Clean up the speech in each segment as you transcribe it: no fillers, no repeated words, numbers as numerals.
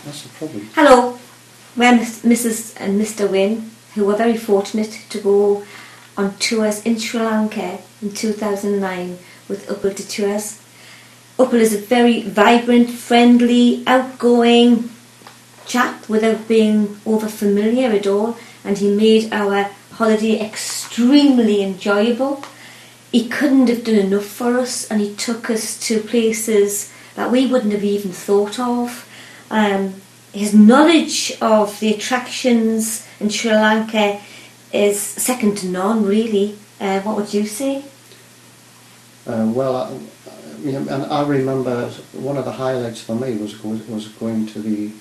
That's the problem. Hello, we're Mrs. and Mr. Wynne, who were very fortunate to go on tours in Sri Lanka in 2009 with Upul De Tours. Upul is a very vibrant, friendly, outgoing chap without being over familiar at all, and he made our holiday extremely enjoyable. He couldn't have done enough for us, and he took us to places that we wouldn't have even thought of. His knowledge of the attractions in Sri Lanka is second to none, really. What would you say? I remember one of the highlights for me was going to the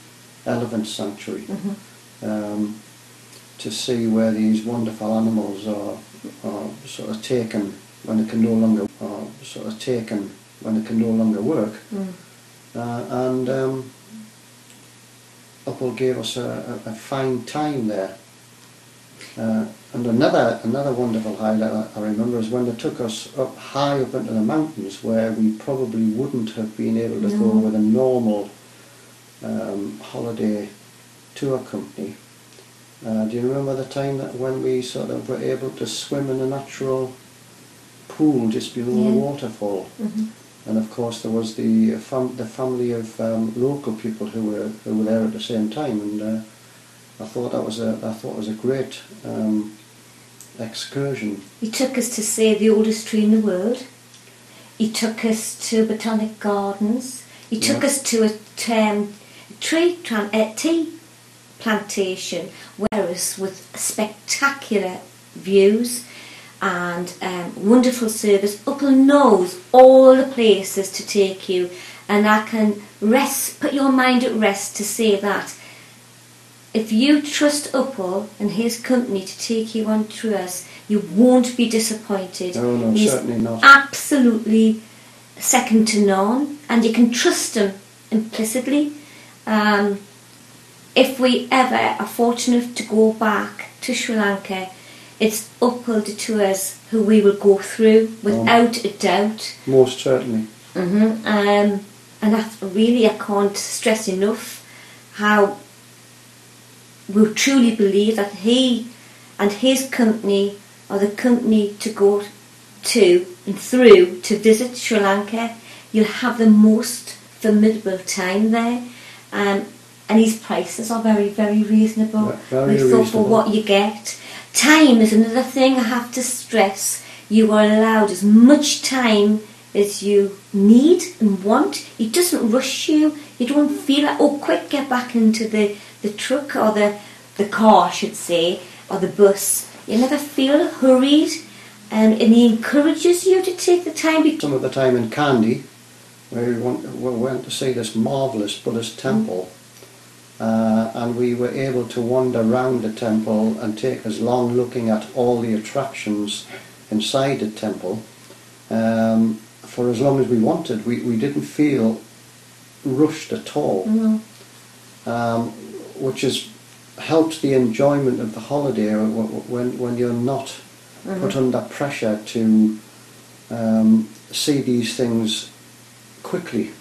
elephant sanctuary, to see where these wonderful animals are sort of taken when they can no longer work, and Upul gave us a fine time there. And another wonderful highlight I remember is when they took us up high up into the mountains, where we probably wouldn't have been able to go with a normal holiday tour company. Do you remember the time that when we sort of were able to swim in a natural pool just below the waterfall? And of course there was the family of local people who were there at the same time, and I thought it was a great excursion. He took us to see the oldest tree in the world. He took us to botanic gardens. He took us to a tea plantation, whereas with spectacular views and wonderful service. Upul knows all the places to take you, and I can put your mind at rest to say that if you trust Upul and his company to take you on tours, you won't be disappointed. No, He's certainly not. Absolutely second to none, and you can trust him implicitly. If we ever are fortunate to go back to Sri Lanka, it's Upul De Tours who we will go through without a doubt. Most certainly. And that's really, I can't stress enough how we truly believe that he and his company are the company to go to and through to visit Sri Lanka. You'll have the most formidable time there, and his prices are very, very reasonable. Very thought for what you get. Time is another thing I have to stress. You are allowed as much time as you need and want. He doesn't rush you. You don't feel like, oh, quick, get back into the truck or the car, I should say, or the bus. You never feel hurried, and he encourages you to take the time. Some of the time in Kandy, where we went to see this marvellous Buddhist temple, and we were able to wander around the temple and take as long looking at all the attractions inside the temple for as long as we wanted. We didn't feel rushed at all, which has helped the enjoyment of the holiday when you're not put under pressure to see these things quickly.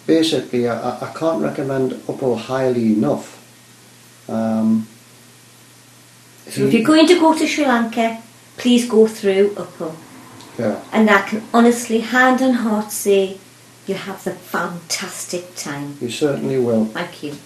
Basically, I can't recommend Upul highly enough. So if you're going to go to Sri Lanka, please go through Upul. Yeah. And I can honestly, hand on heart, say you'll have a fantastic time. You certainly will. Thank you.